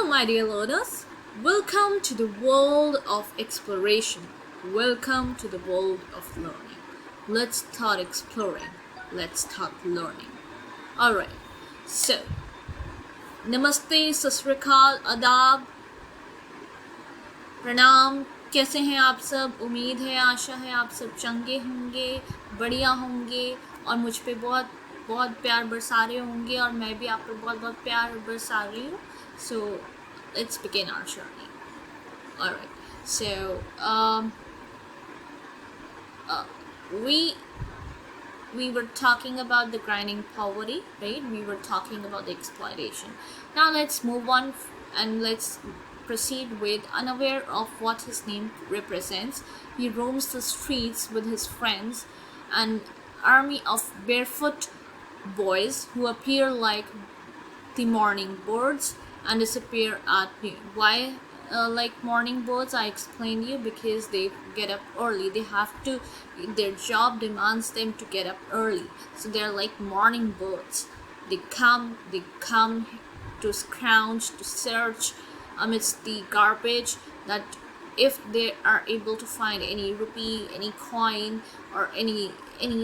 my dear learners. Welcome to the world of exploration. Welcome to the world of learning. Let's start exploring. Let's start learning. Alright, so नमस्ते, सत श्री अकाल, आदाब, प्रणाम। कैसे हैं आप सब? उम्मीद है, आशा है आप सब चंगे होंगे, बढ़िया होंगे और मुझ पे बहुत बहुत प्यार बरसा रहे होंगे और मैं भी आप पे बहुत बहुत प्यार बरसा रही हूँ. So let's begin our journey. Alright, so we were talking about the grinding poverty, right? We were talking about the exploitation. Now let's move on and let's proceed with unaware of what his name represents. He roams the streets with his friends, an army of barefoot boys who appear like the morning birds and disappear at noon. Why like morning birds? I explained you, because they get up early. They have to, their job demands them to get up early, so they're like morning birds. They come to scrounge, to search amidst the garbage, that if they are able to find any rupee, any coin, or any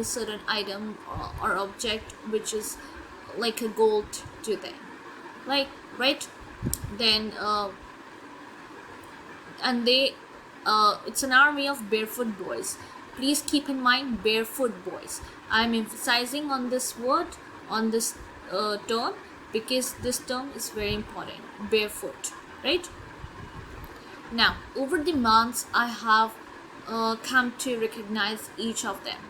certain item or object which is like a gold to them, like, right? Then and they it's an army of barefoot boys. Please keep in mind, barefoot boys. I'm emphasizing on this word, on this term, because this term is very important. Barefoot, right? Now, over the months, I have come to recognize each of them.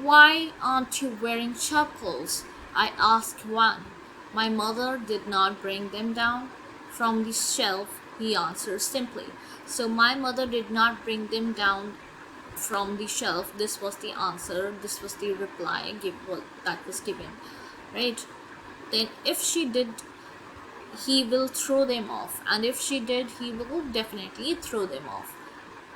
Why aren't you wearing chapels? I asked one. My mother did not bring them down from the shelf, he answered simply. So my mother did not bring them down from the shelf. This was the answer. This was the reply that was given, right? Then if she did, he will throw them off, and if she did, he will definitely throw them off,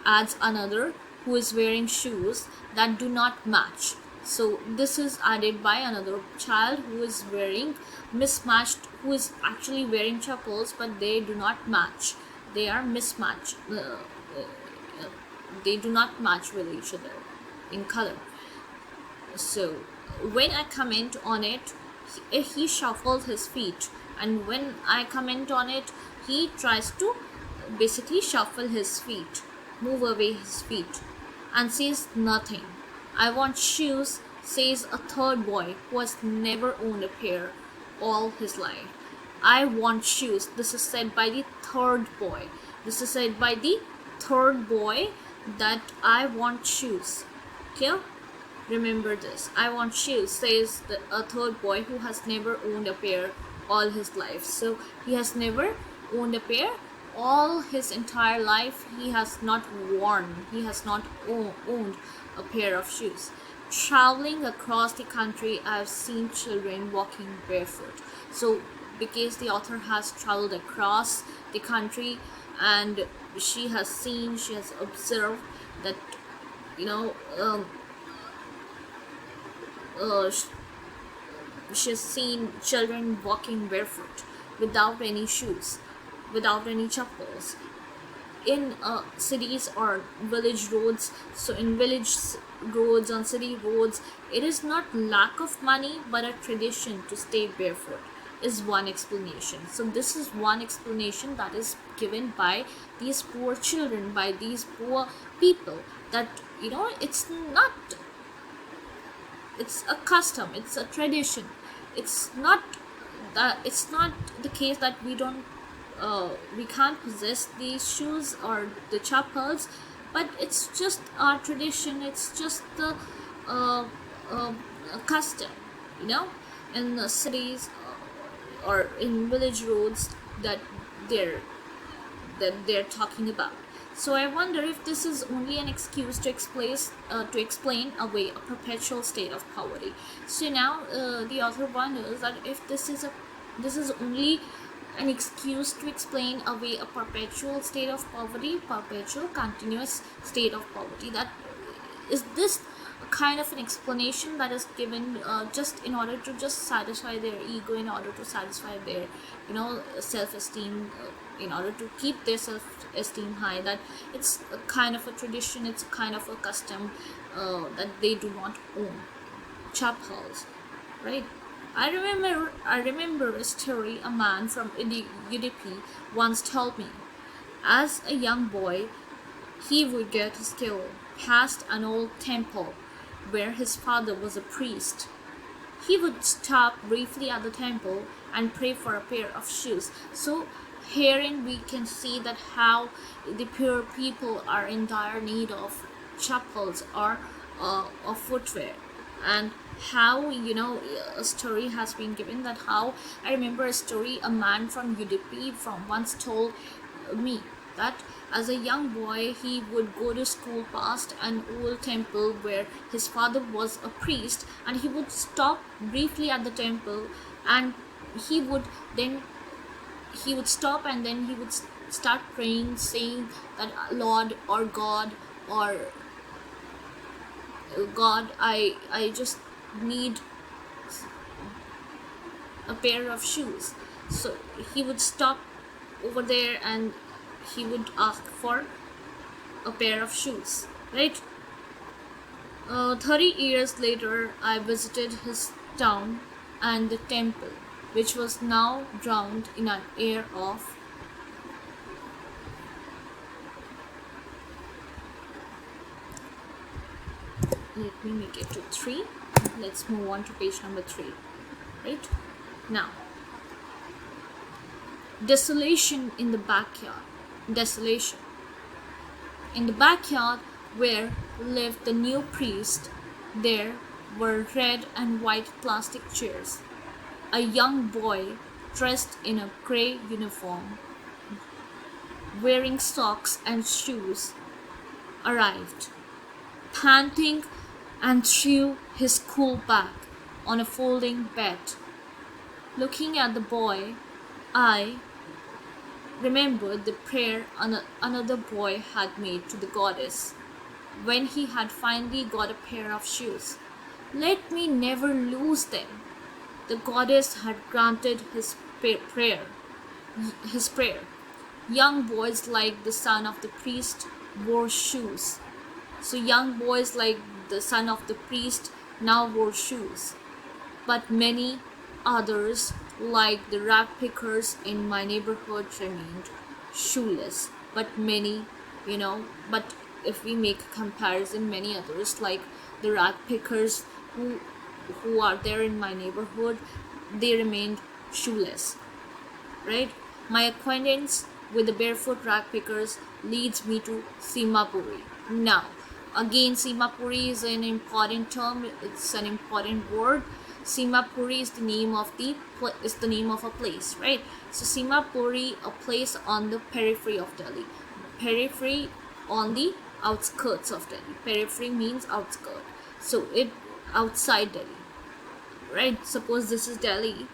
adds another, who is wearing shoes that do not match. So this is added by another child who is wearing mismatched, who is actually wearing chapels, but they do not match. They are mismatched. They do not match with each other in color. So when I comment on it, he shuffled his feet, and when I comment on it, he tries to basically shuffle his feet, move away his feet, and says nothing. I want shoes, says a third boy who has never owned a pair all his life. I want shoes. This is said by the third boy. This is said by the third boy, that I want shoes. Clear? Remember this. I want shoes, says a third boy who has never owned a pair all his life. So he has never owned a pair all his entire life. He has not worn, he has not owned a pair of shoes. Traveling across the country, I have seen children walking barefoot. So because the author has traveled across the country, and she has seen, she has observed that, you know, she has seen children walking barefoot without any shoes, without any chapels, in cities or village roads. So in village roads, on city roads, it is not lack of money but a tradition to stay barefoot, is one explanation. So this is one explanation that is given by these poor children, by these poor people, that, you know, it's not, it's a custom, it's a tradition. It's not that, it's not the case that we don't we can't possess these shoes or the chapels, but it's just our tradition. It's just the custom, you know, in the cities or in village roads that they're talking about. So I wonder if this is only an excuse to explain away a perpetual state of poverty. So now the author wonders that if this is only an excuse to explain away a perpetual state of poverty, perpetual continuous state of poverty, that is this a kind of an explanation that is given just in order to just satisfy their ego, in order to satisfy their self-esteem, in order to keep their self-esteem high, that it's a kind of a tradition, it's a kind of a custom that they do not own chapels, right? I remember a story a man from UDP once told me. As a young boy, he would get his skill past an old temple where his father was a priest. He would stop briefly at the temple and pray for a pair of shoes. So herein we can see that how the poor people are in dire need of chapels or of footwear, and how a story has been given that how I remember a story a man from UDP from once told me that as a young boy he would go to school past an old temple where his father was a priest, and he would stop briefly at the temple, and he would then he would stop and then he would start praying, saying that Lord or God or God, I just need a pair of shoes. So he would stop over there and he would ask for a pair of shoes, right? 30 years later, I visited his town and the temple, which was now drowned in an air of let me make it to 3. Let's move on to page number 3, right? Now, desolation in the backyard. Desolation. In the backyard where lived the new priest, there were red and white plastic chairs. A young boy dressed in a grey uniform, wearing socks and shoes, arrived, panting, and threw his school bag on a folding bed. Looking at the boy, I remembered the prayer another boy had made to the goddess when he had finally got a pair of shoes. Let me never lose them. The goddess had granted his prayer. Young boys like the son of the priest wore shoes. So young boys like the son of the priest now wore shoes. But many others, like the rag pickers in my neighborhood, remained shoeless. But if we make a comparison, many others, like the rag pickers who are there in my neighborhood, they remained shoeless, right? My acquaintance with the barefoot rag pickers leads me to Simapuri. Now, again, Simapuri is an important term. It's an important word. Simapuri is the name of a place, right? So Simapuri, a place on the periphery of Delhi. Periphery, on the outskirts of Delhi. Periphery means outskirt. So it outside Delhi, right? Suppose this is Delhi.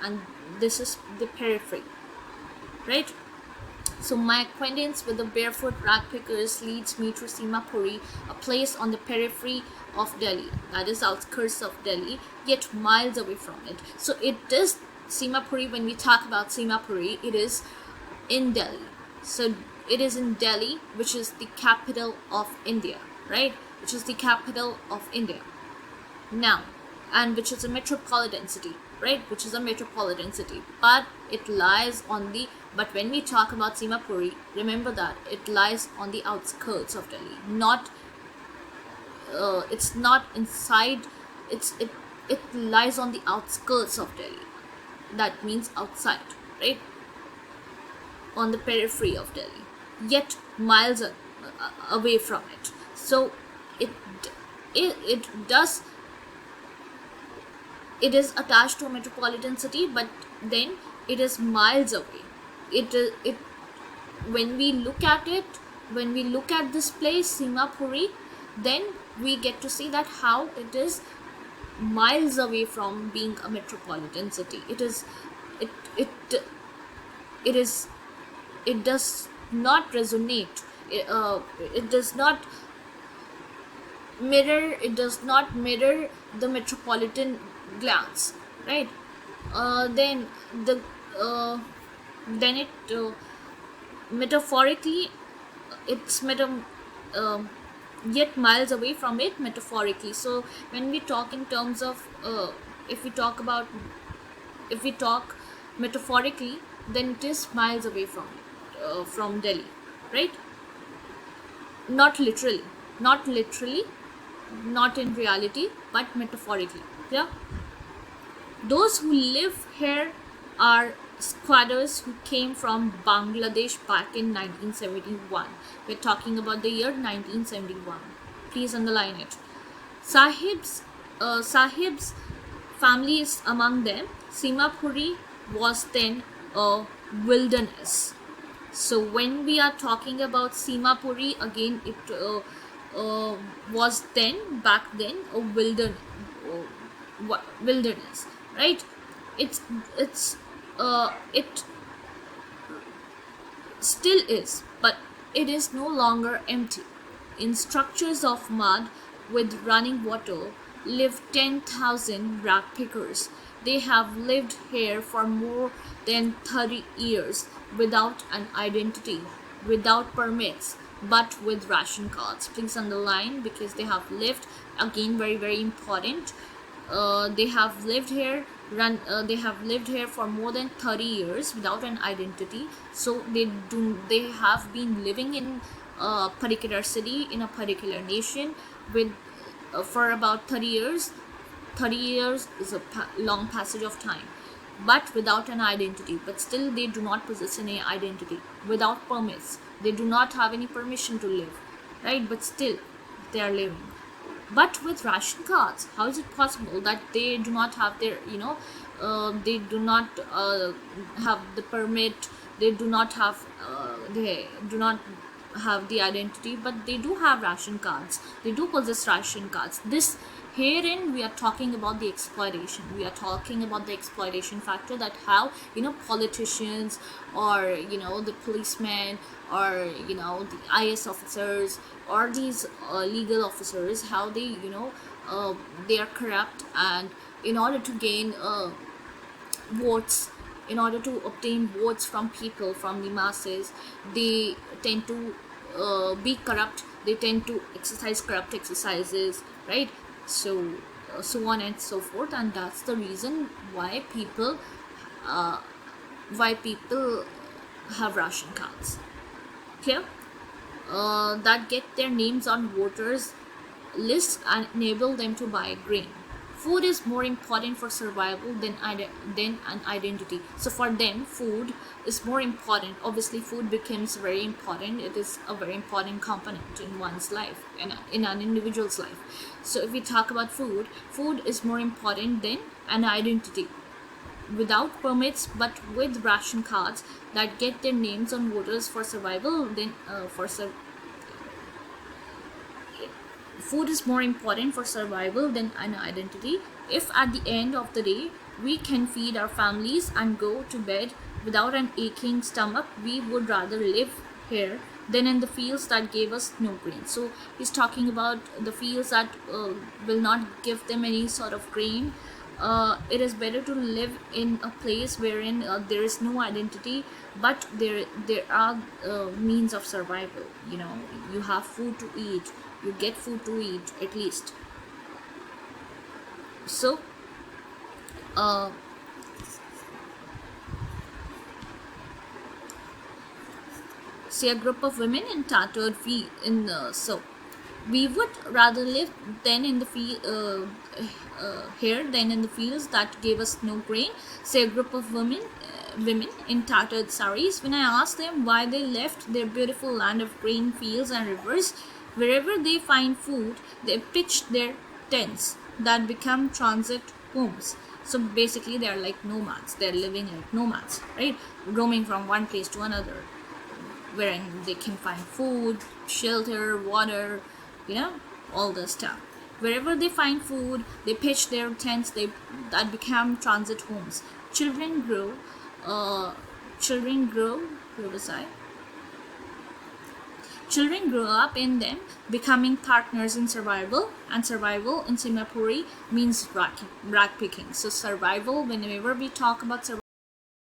And this is the periphery, right? So my acquaintance with the barefoot rag pickers leads me to Simapuri, a place on the periphery of Delhi, that is outskirts of Delhi, yet miles away from it. So it is Simapuri. When we talk about Simapuri, it is in Delhi. So it is in Delhi, which is the capital of India, right? Which is the capital of India. Now, and which is a metropolitan city, right? Which is a metropolitan city, but it lies on the. But when we talk about Simapuri, remember that it lies on the outskirts of Delhi. It's not inside. It lies on the outskirts of Delhi. That means outside, right? On the periphery of Delhi, yet miles away from it. So it is attached to a metropolitan city, but then it is miles away. When we look at this place, Simapuri, then we get to see that how it is miles away from being a metropolitan city. It does not resonate. It does not it does not mirror the metropolitan glance, right? Then the then it metaphorically, it's yet miles away from it metaphorically. So when we talk in terms of if we talk about if we talk metaphorically, then it is miles away from Delhi, right? Not literally, not literally, not in reality, but metaphorically. Yeah. Those who live here are squatters who came from Bangladesh back in 1971. We're talking about the year 1971. Please underline it. Sahib's family is among them. Simapuri was then a wilderness. So when we are talking about Simapuri, again, it was then, back then, a wilderness, right? It still is, but it is no longer empty. In structures of mud with running water live 10,000 rag pickers. They have lived here for more than 30 years without an identity, without permits, but with ration cards. Please underline, because they have lived, again, very very important. They have lived here for more than 30 years without an identity. So they have been living in a particular city, in a particular nation, with for about 30 years. 30 years is a long passage of time, but without an identity. But still they do not possess any identity, without permits. They do not have any permission to live, right? But still they are living, but with ration cards. How is it possible that they do not have their, they do not have the permit, they do not have the identity, but they do have ration cards, they do possess ration cards? This, herein we are talking about the exploitation. We are talking about the exploitation factor, that how politicians, or the policemen, or the IS officers, or these legal officers, how they they are corrupt, and in order to gain votes, in order to obtain votes from people, from the masses, they tend to be corrupt, they tend to exercise corrupt exercises, right? So so on and so forth. And that's the reason why people have ration cards, clear? That get their names on voters lists and enable them to buy grain. Food is more important for survival than an identity. So for them, food is more important. Obviously food becomes very important. It is a very important component in one's life, in an individual's life. So if we talk about food is more important than an identity. Without permits, but with ration cards that get their names on voters for survival, then food is more important for survival than an identity. If at the end of the day we can feed our families and go to bed without an aching stomach, we would rather live here than in the fields that gave us no grain. So he's talking about the fields that will not give them any sort of grain. It is better to live in a place wherein there is no identity, but there are means of survival. You have food to eat, you get food to eat at least. So see, a group of women in tattered feet so we would rather live then in the here than in the fields that gave us no grain. Say a group of women in tattered saris. When I asked them why they left their beautiful land of grain fields and rivers, wherever they find food, they pitched their tents that become transit homes. So basically they are like nomads. They're living like nomads, right? Roaming from one place to another, wherein they can find food, shelter, water, all the stuff. Wherever they find food, they pitch their tents that become transit homes. Children grow. Where was I? Children grow up in them, becoming partners in survival, and survival in Singapore means rag picking. So survival, whenever we talk about survival,